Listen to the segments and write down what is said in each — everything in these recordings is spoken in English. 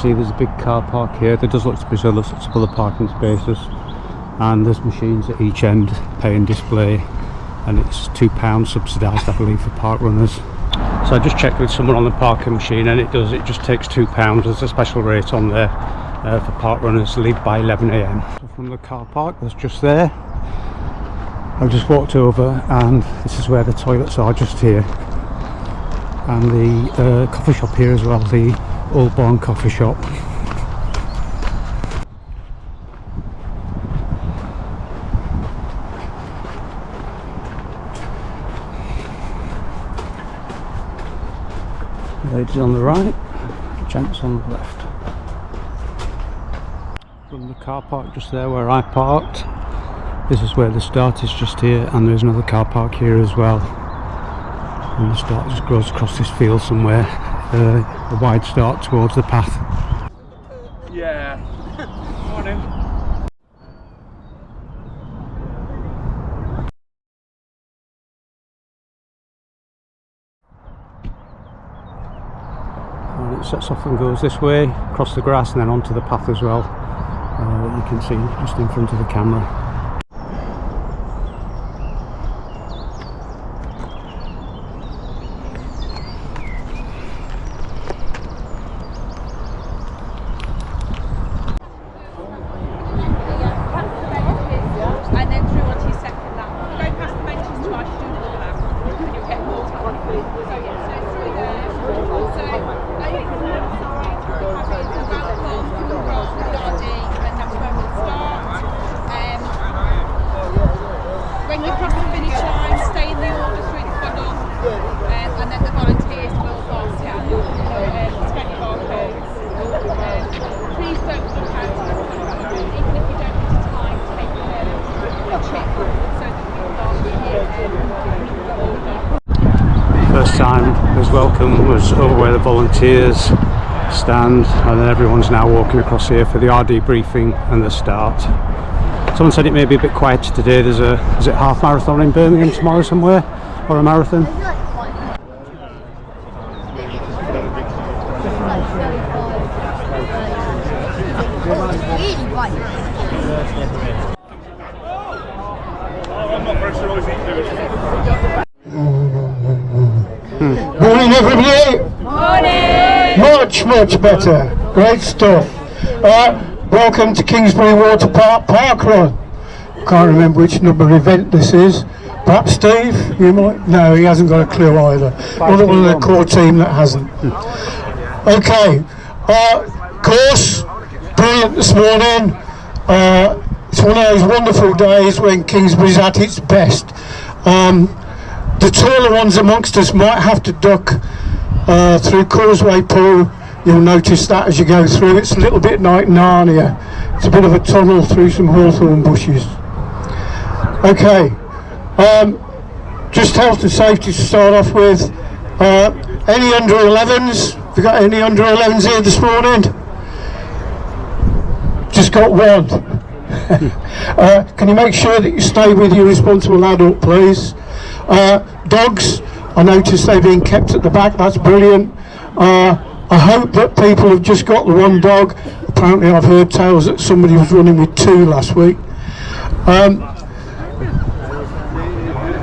see there's a big car park here. There does look to be lots of other parking spaces, and there's machines at each end, pay and display, and it's £2 subsidised, I believe, for park runners. So I just checked with someone on the parking machine, and it just takes £2. There's a special rate on there for park runners to leave by 11 AM. So from the car park that's just there, I've just walked over, and this is where the toilets are, just here, and the coffee shop here as well, the Oldbourne coffee shop. Ladies on the right, gents on the left. From the car park just there where I parked, this is where the start is, just here, and there's another car park here as well. And the start just goes across this field somewhere, a wide start towards the path. Yeah. Morning. And it sets off and goes this way, across the grass, and then onto the path as well. You can see just in front of the camera. First time was welcome was over where the volunteers stand, and then everyone's now walking across here for the RD briefing and the start. Someone said it may be a bit quieter today. There's a, is it half marathon in Birmingham tomorrow somewhere, or a marathon? Morning everybody! Morning! Much better, great stuff. Welcome to Kingsbury Water Parkrun. Can't remember which number event this is. Perhaps Steve, you might? No, he hasn't got a clue either. One of the core team that hasn't. Okay, course, brilliant this morning. It's one of those wonderful days when Kingsbury's at its best. The taller ones amongst us might have to duck through Causeway Pool. You'll notice that as you go through. It's a little bit like Narnia. It's a bit of a tunnel through some hawthorn bushes. Okay, just health and safety to start off with. Any under 11s? Have you got any under 11s here this morning? Just got one. Can you make sure that you stay with your responsible adult, please? Dogs, I noticed they've been kept at the back. That's brilliant. I hope that people have just got the one dog. Apparently I've heard tales that somebody was running with two last week.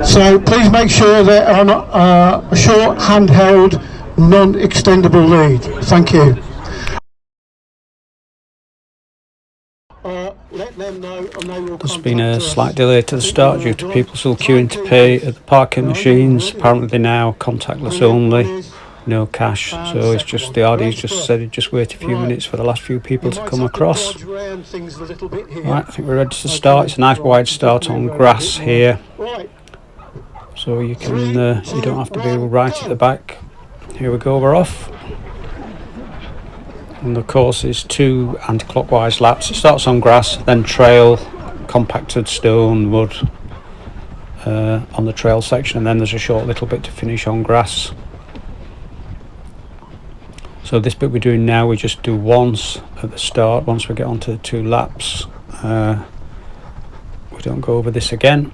So please make sure they're on a short, handheld, non-extendable lead. Thank you. Let them know, and they will. There's been a slight delay to the start due to people still queuing to pay at the parking machines. Apparently they're now contactless only, no cash, so it's just the RD's just said he'd just wait a few minutes for the last few people to come across. Right, I think we're ready to start. It's a nice wide start on grass here, so you can you don't have to be right at the back. Here we go, we're off. And the course is 2 anti-clockwise laps. It starts on grass, then trail, compacted stone, mud on the trail section, and then there's a short little bit to finish on grass. So this bit we're doing now, we just do once at the start. Once we get onto the 2 laps, we don't go over this again.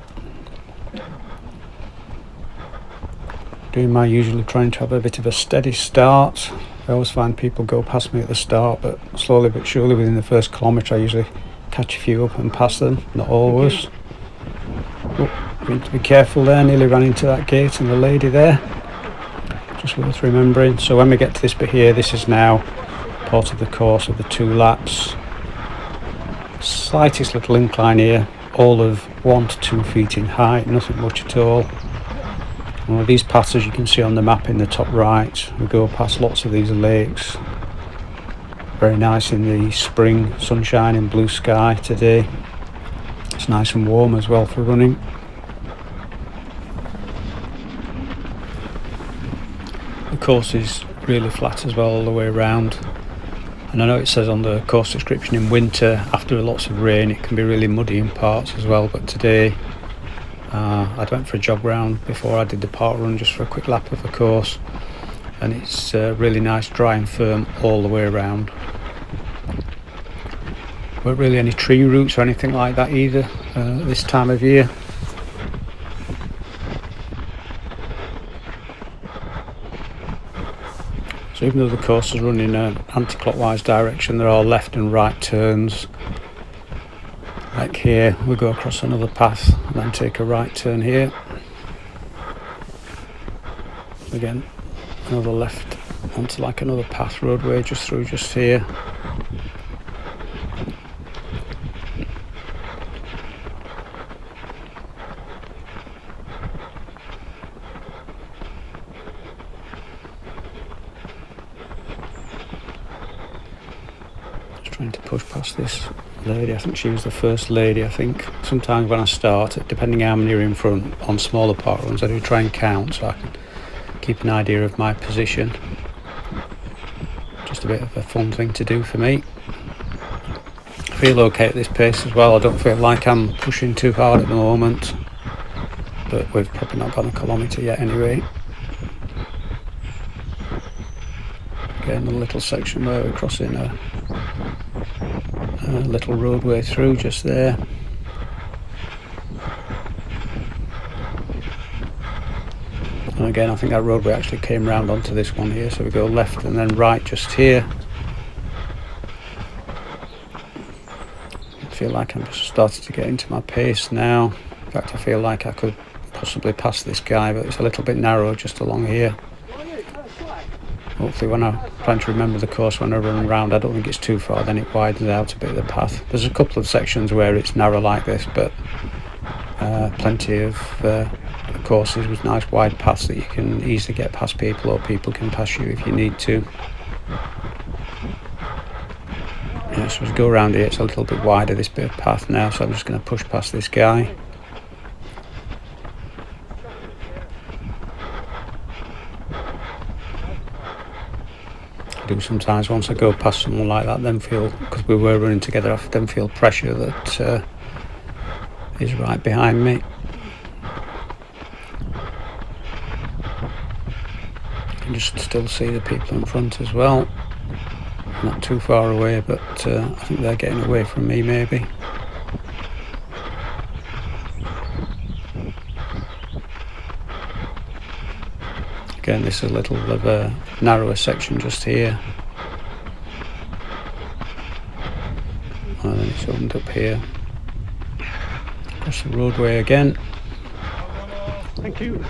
Doing my usual, trying to have a bit of a steady start. I always find people go past me at the start, but slowly but surely within the first kilometre I usually catch a few up and pass them, not always. Oh, need to be careful there, nearly ran into that gate and the lady there. Just worth remembering. So when we get to this bit here, this is now part of the course of the 2 laps. Slightest little incline here, all of 1 to 2 feet in height, nothing much at all. Well, these paths, as you can see on the map in the top right, we go past lots of these lakes. Very nice in the spring, sunshine and blue sky today. It's nice and warm as well for running. The course is really flat as well all the way around. And I know it says on the course description in winter, after lots of rain, it can be really muddy in parts as well. But today, I went for a jog round before I did the park run, just for a quick lap of the course. And it's really nice, dry and firm all the way around. Weren't really any tree roots or anything like that either this time of year. So even though the course is running in an anti-clockwise direction, there are left and right turns. Like here, we go across another path and then take a right turn here. Again, another left onto like another path roadway just through just here. Trying to push past this lady. I think she was the first lady. I think sometimes when I start, depending how many are in front on smaller park runs, I do try and count so I can keep an idea of my position. Just a bit of a fun thing to do for me. I feel okay at this pace as well. I don't feel like I'm pushing too hard at the moment, but we've probably not gone a kilometre yet anyway. Again, a little section where we're crossing a little roadway through just there. And again, I think that roadway actually came round onto this one here, so we go left and then right just here. I feel like I'm just starting to get into my pace now. In fact, I feel like I could possibly pass this guy, but it's a little bit narrow just along here. Hopefully when I'm trying to remember the course when I run around, I don't think it's too far, then it widens out a bit of the path. There's a couple of sections where it's narrow like this, but plenty of courses with nice wide paths that you can easily get past people, or people can pass you if you need to. Yeah, so as we go around here, it's a little bit wider, this bit of path now, so I'm just going to push past this guy. Sometimes once I go past someone like that, then feel, because we were running together, I then feel pressure that is right behind me. I can just still see the people in front as well, not too far away, but I think they're getting away from me maybe. Again, this is a little of a narrower section just here. And then it's opened up here. Across the roadway again. Thank you.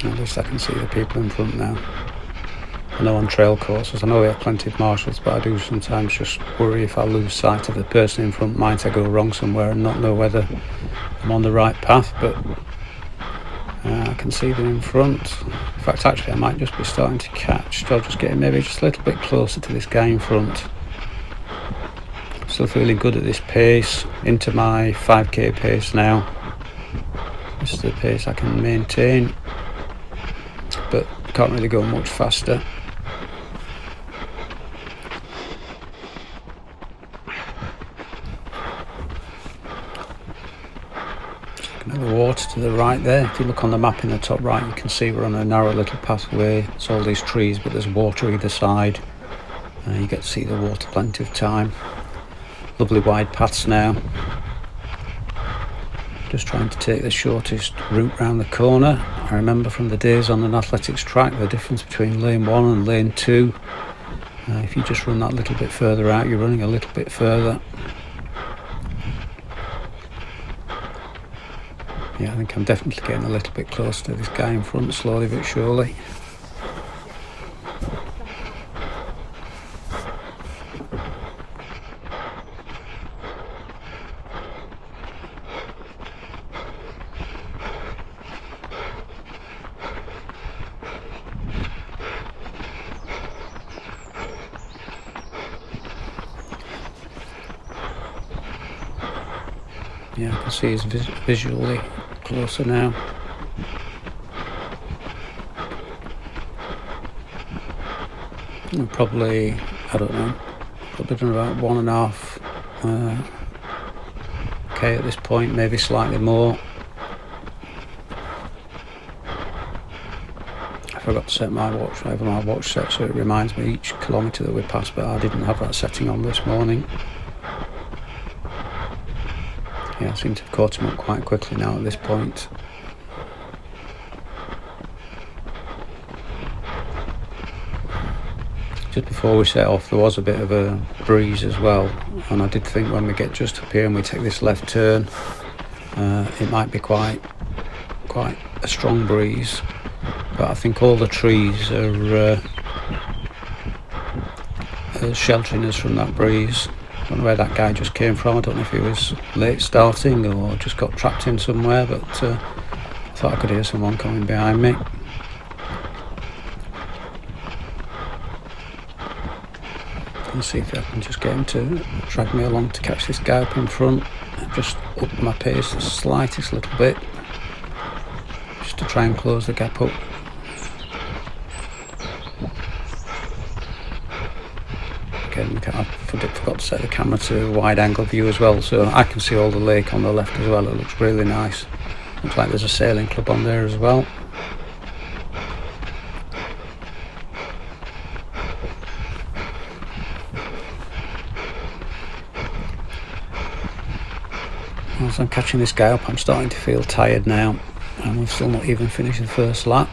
At least I can see the people in front now. I know on trail courses, I know they have plenty of marshals, but I do sometimes just worry if I lose sight of the person in front, might I go wrong somewhere and not know whether I'm on the right path, but I can see them in front. In fact, actually I might just be starting to catch, so I'll just get maybe just a little bit closer to this guy in front. Still feeling good at this pace, into my 5k pace now. This is the pace I can maintain, but can't really go much faster. The water to the right there. If you look on the map in the top right, you can see we're on a narrow little pathway. It's all these trees, but there's water either side. You get to see the water plenty of time. Lovely wide paths now. Just trying to take the shortest route round the corner. I remember from the days on an athletics track the difference between lane 1 and lane 2. If you just run that little bit further out, you're running a little bit further. Yeah, I think I'm definitely getting a little bit closer to this guy in front, slowly but surely. Yeah, I can see he's visually closer now. And probably, I don't know, probably done about 1.5 K at this point, maybe slightly more. I forgot to set my watch. I have my watch set so it reminds me each kilometre that we pass, but I didn't have that setting on this morning. Yeah, I seem to have caught him up quite quickly now at this point. Just before we set off there was a bit of a breeze as well, and I did think when we get just up here and we take this left turn, it might be quite a strong breeze, but I think all the trees are sheltering us from that breeze. I don't know where that guy just came from. I don't know if he was late starting or just got trapped in somewhere, but I thought I could hear someone coming behind me. Let's see if I can just get him to drag me along to catch this guy up in front. Just up my pace the slightest little bit, just to try and close the gap up. Again, I forgot to set the camera to wide angle view as well, so I can see all the lake on the left as well. It looks really nice. Looks like there's a sailing club on there as well. As I'm catching this guy up, I'm starting to feel tired now, and we've still not even finished the first lap.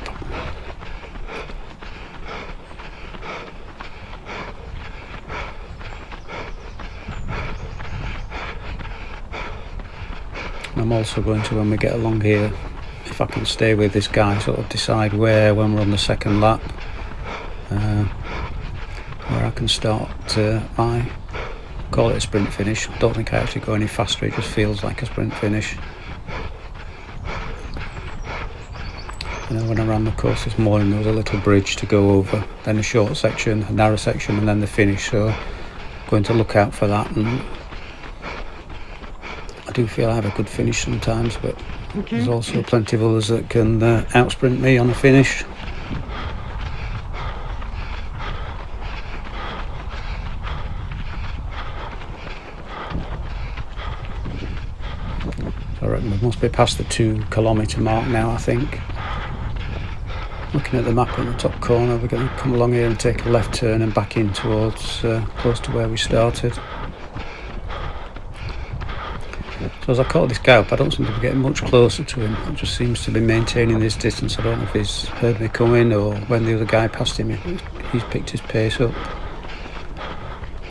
I'm also going to, when we get along here, if I can stay with this guy, sort of decide where, when we're on the second lap, where I can start my, call it a sprint finish. I don't think I actually go any faster, it just feels like a sprint finish. You know, when I ran the course this morning there was a little bridge to go over, then a short section, a narrow section, and then the finish, so I'm going to look out for that. And I do feel I have a good finish sometimes, but there's also plenty of others that can outsprint me on the finish. So I reckon we must be past the 2 kilometre mark now, I think. Looking at the map in the top corner, we're going to come along here and take a left turn and back in towards close to where we started. So as I caught this guy up, I don't seem to be getting much closer to him. He just seems to be maintaining this distance. I don't know if he's heard me coming or when the other guy passed him, he's picked his pace up.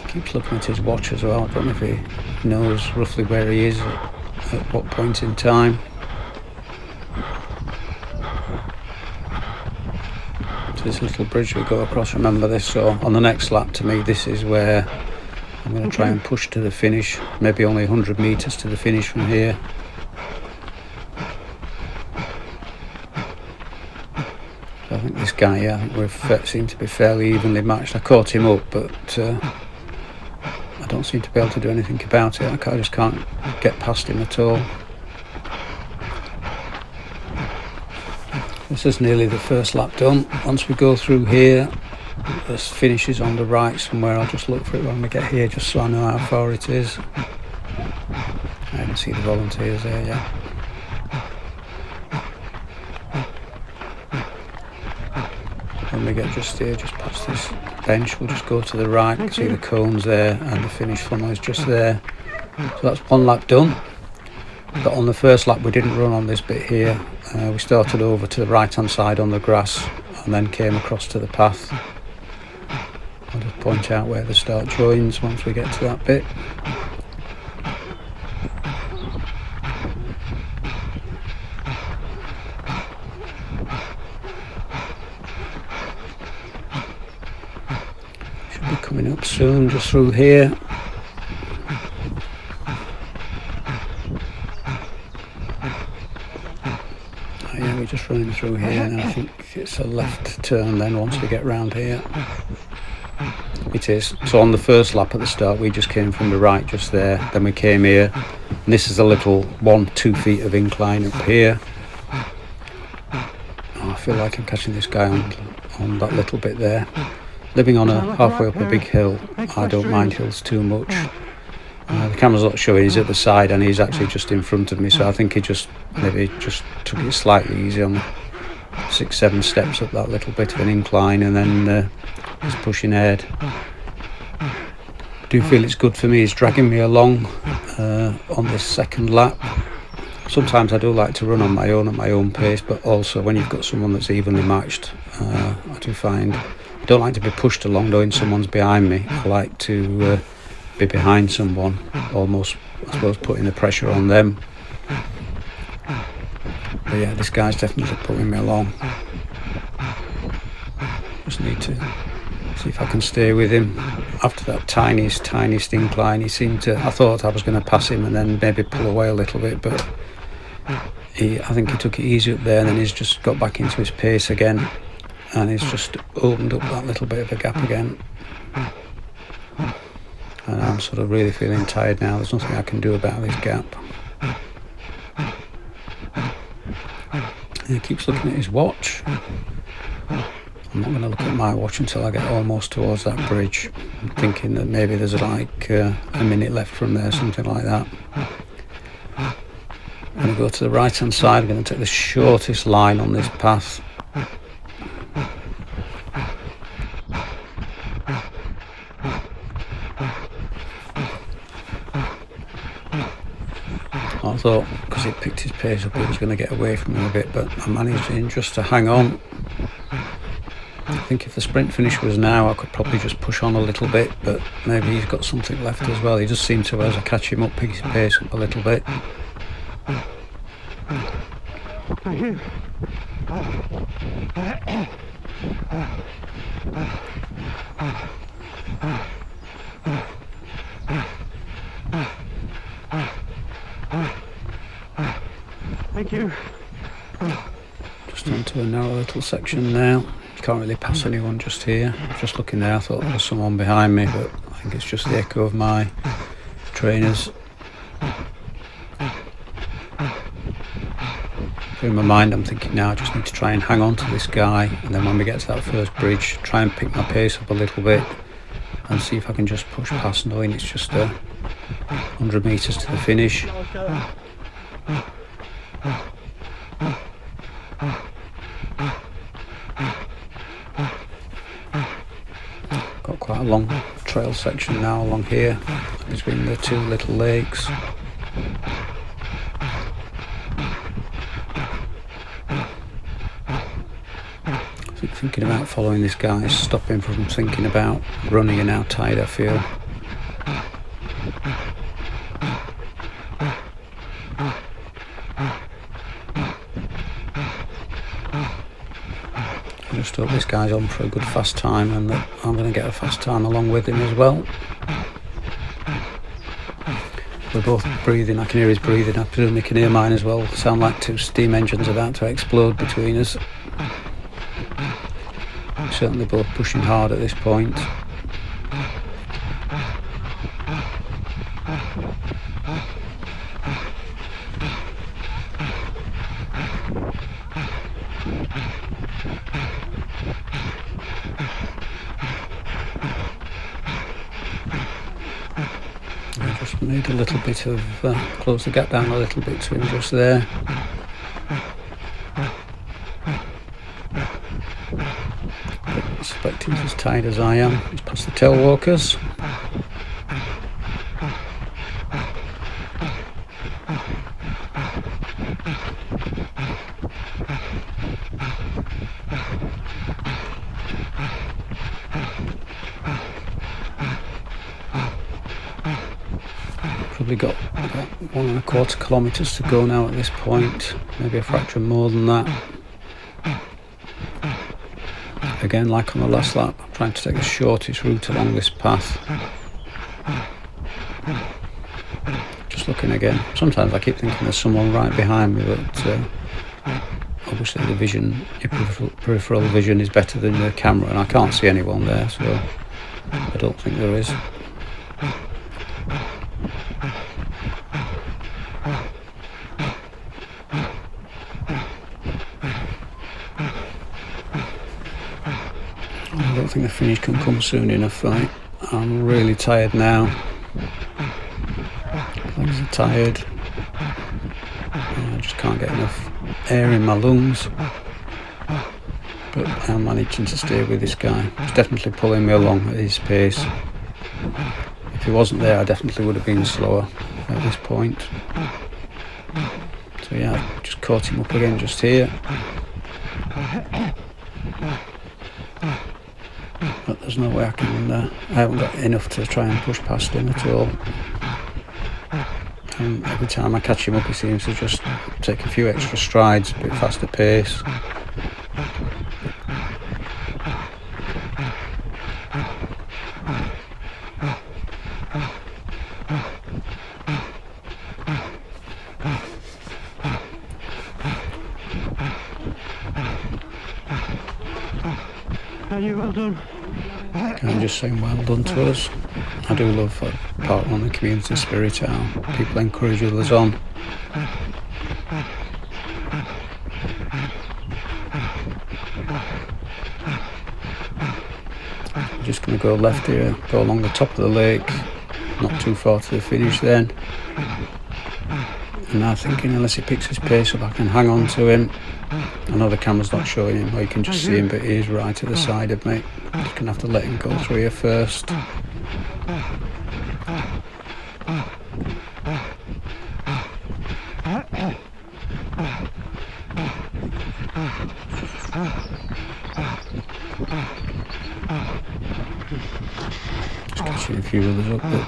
Keeps looking at his watch as well. I don't know if he knows roughly where he is at what point in time. So this little bridge we go across, remember this, so on the next lap to me this is where I'm going to try and push to the finish, maybe only 100 metres to the finish from here. So I think this guy, I think we seem to be fairly evenly matched. I caught him up, but I don't seem to be able to do anything about it. I just can't get past him at all. This is nearly the first lap done. Once we go through here, the finish is on the right somewhere. I'll just look for it when we get here, just so I know how far it is. I can see the volunteers there, yeah. When we get just here, just past this bench, we'll just go to the right. You can see the cones there, and the finish funnel is just there. So that's one lap done. But on the first lap we didn't run on this bit here. We started over to the right hand side on the grass and then came across to the path. I'll just point out where the start joins once we get to that bit. Should be coming up soon, just through here. Yeah, we're just running through here, and I think it's a left turn then once we get round here. It is. So on the first lap at the start we just came from the right just there, then we came here, and this is a little 1-2 feet of incline up here. I feel like I'm catching this guy on that little bit there. Living on a halfway up a big hill, I don't mind hills too much. The camera's not showing, he's at the side and he's actually just in front of me, so I think he maybe just took it slightly easy on 6-7 steps up that little bit of an incline, and then he's pushing ahead. I do feel it's good for me, he's dragging me along on this second lap. Sometimes I do like to run on my own at my own pace, but also when you've got someone that's evenly matched, I do find I don't like to be pushed along knowing someone's behind me. I like to be behind someone, almost, I suppose, putting the pressure on them. But yeah, this guy's definitely pulling me along. Just need to see if I can stay with him. After that tiniest incline, he seemed to, I thought I was going to pass him and then maybe pull away a little bit, but I think he took it easy up there, and then he's just got back into his pace again, and he's just opened up that little bit of a gap again. And I'm sort of really feeling tired now. There's nothing I can do about this gap. He keeps looking at his watch. I'm not going to look at my watch until I get almost towards that bridge. I'm thinking that maybe there's like a minute left from there, something like that. I'm going to go to the right hand side. I'm going to take the shortest line on this path. I thought because he picked his pace up he was going to get away from him a bit, but I managed just to hang on. I think if the sprint finish was now I could probably just push on a little bit, but maybe he's got something left as well. He just seemed to, as I catch him up, pick his pace up a little bit. Thank you. Just onto a narrow little section now. You can't really pass anyone just here. Just looking there, I thought there was someone behind me, but I think it's just the echo of my trainers. In my mind I'm thinking now I just need to try and hang on to this guy, and then when we get to that first bridge try and pick my pace up a little bit and see if I can just push past, knowing it's just 100 metres to the finish. Got quite a long trail section now along here between the two little lakes. Thinking about following this guy is stopping from thinking about running and how tired I feel. I just hope this guy's on for a good fast time and that I'm going to get a fast time along with him as well. We're both breathing, I can hear his breathing, I presume he can hear mine as well. Sound like two steam engines about to explode between us. Certainly both pushing hard at this point. I just made a little bit of, close the gap down a little bit to him just there. I suspect he's as tired as I am. He's past the tail walkers. Probably got about 1¼ kilometres to go now at this point, maybe a fraction more than that. Again, like on the last lap, I'm trying to take the shortest route along this path. Just looking again. Sometimes I keep thinking there's someone right behind me, but obviously the vision, your peripheral vision is better than the camera, and I can't see anyone there, so I don't think there is. I don't think the finish can come soon enough, right? I'm really tired now. Legs are tired. I just can't get enough air in my lungs. But I'm managing to stay with this guy. He's definitely pulling me along at his pace. If he wasn't there, I definitely would have been slower at this point. So yeah, I just caught him up again just here. But there's no way I can, I haven't got enough to try and push past him at all. And every time I catch him up, he seems to just take a few extra strides, a bit faster pace. Well done. I'm just saying well done to us. I do love Parkrun, the community spirit, how people encourage others on. I'm just going to go left here, go along the top of the lake, not too far to the finish then. And now thinking unless he picks his pace up I can hang on to him. I know the camera's not showing him, or you can just see him, but he is right at the side of me. I'm just going to have to let him go through here first. Just catching a few others up, but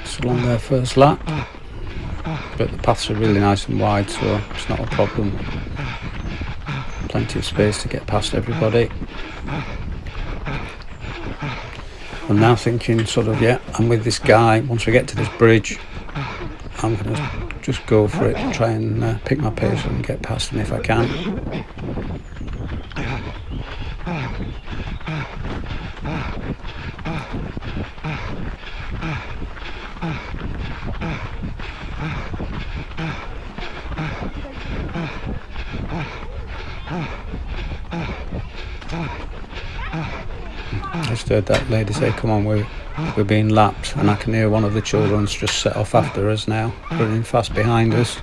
it's along their first lap. But the paths are really nice and wide, so it's not a problem. Plenty of space to get past everybody. I'm now thinking sort of, yeah, I'm with this guy. Once we get to this bridge, I'm going to just go for it, try and pick my pace and get past him if I can. I just heard that lady say, come on, we're being lapped, and I can hear one of the children's just set off after us now, running fast behind us.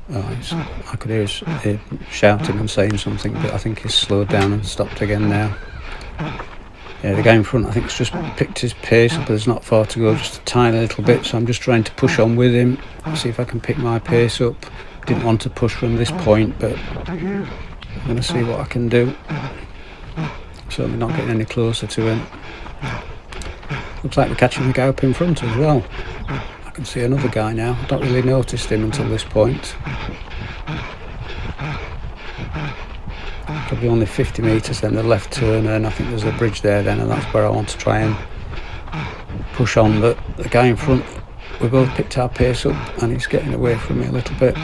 I could hear him shouting and saying something, but I think he's slowed down and stopped again now. Yeah, the guy in front I think has just picked his pace up, but there's not far to go, just a tiny little bit, so I'm just trying to push on with him, see if I can pick my pace up. Didn't want to push from this point, but I'm going to see what I can do. Certainly not getting any closer to him. Looks like we're catching the guy up in front as well. I can see another guy now. I don't really noticed him until this point. Probably only 50 metres then the left turn, and I think there's a bridge there then, and that's where I want to try and push on. But the guy in front, we both picked our pace up and he's getting away from me a little bit.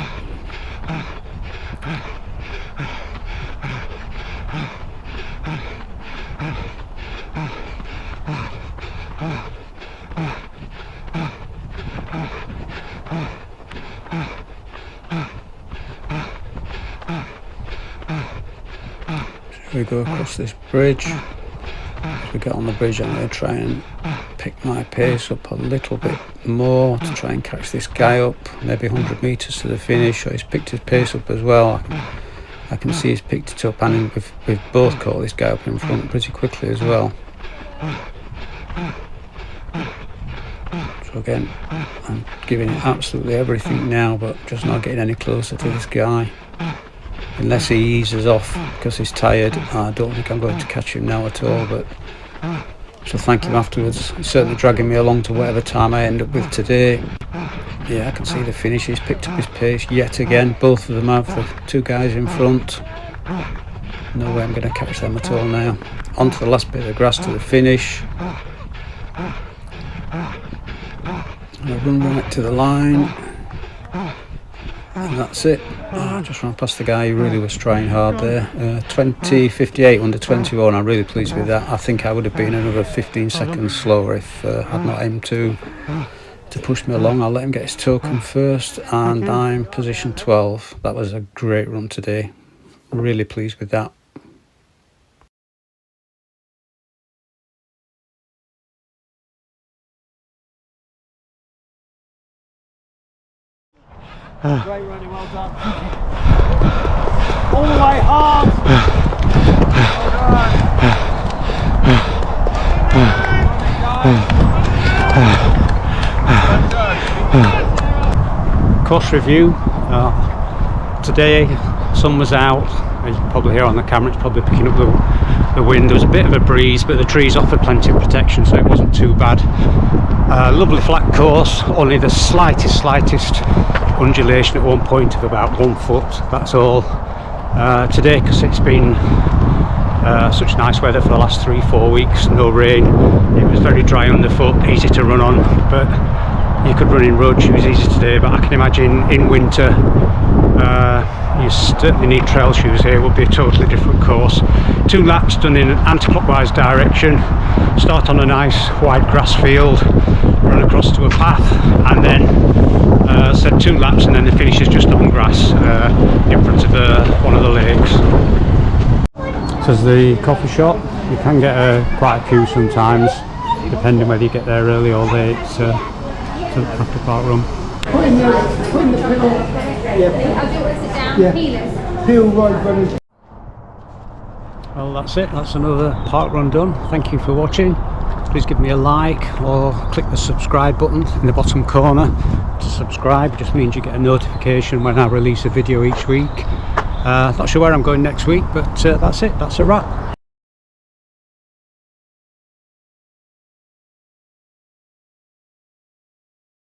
We go across this bridge. As we get on the bridge, I'm going to try and pick my pace up a little bit more to try and catch this guy up, maybe 100 metres to the finish. So he's picked his pace up as well. I can see he's picked it up, and we've both caught this guy up in front pretty quickly as well. So again, I'm giving it absolutely everything now, but just not getting any closer to this guy. Unless he eases off because he's tired, I don't think I'm going to catch him now at all, but So thank him afterwards. He's certainly dragging me along to whatever time I end up with today. Yeah, I can see the finish. He's picked up his pace yet again. Both of them have, the two guys in front. No way I'm going to catch them at all now. On to the last bit of grass to the finish. And I run right to the line. And that's it. I just ran past the guy who really was trying hard there. 20:58 under 21. I'm really pleased with that. I think I would have been another 15 seconds slower if I'd not aimed to push me along. I'll let him get his token first, and I'm position 12. That was a great run today. Really pleased with that. Great running, well done. All the way hard. Course review. Today, sun was out. As you can probably hear on the camera, it's probably picking up the wind. There was a bit of a breeze, but the trees offered plenty of protection, so it wasn't too bad. Lovely flat course, only the slightest undulation at one point of about 1 foot, that's all. Today, because it's been such nice weather for the last 3-4 weeks, no rain, it was very dry underfoot, easy to run on, but you could run in road shoes easy today. But I can imagine in winter you certainly need trail shoes here. It would be a totally different course. 2 laps done in an anti-clockwise direction. Start on a nice wide grass field, run across to a path, and then said 2 laps, and then the finish is just on grass in front of one of the lakes. This is the coffee shop. You can get quite a queue sometimes, depending whether you get there early or late after Parkrun. Well, that's it. That's another Parkrun done. Thank you for watching. Please give me a like or click the subscribe button in the bottom corner to subscribe. It just means you get a notification when I release a video each week. Not sure where I'm going next week, but that's it. That's a wrap.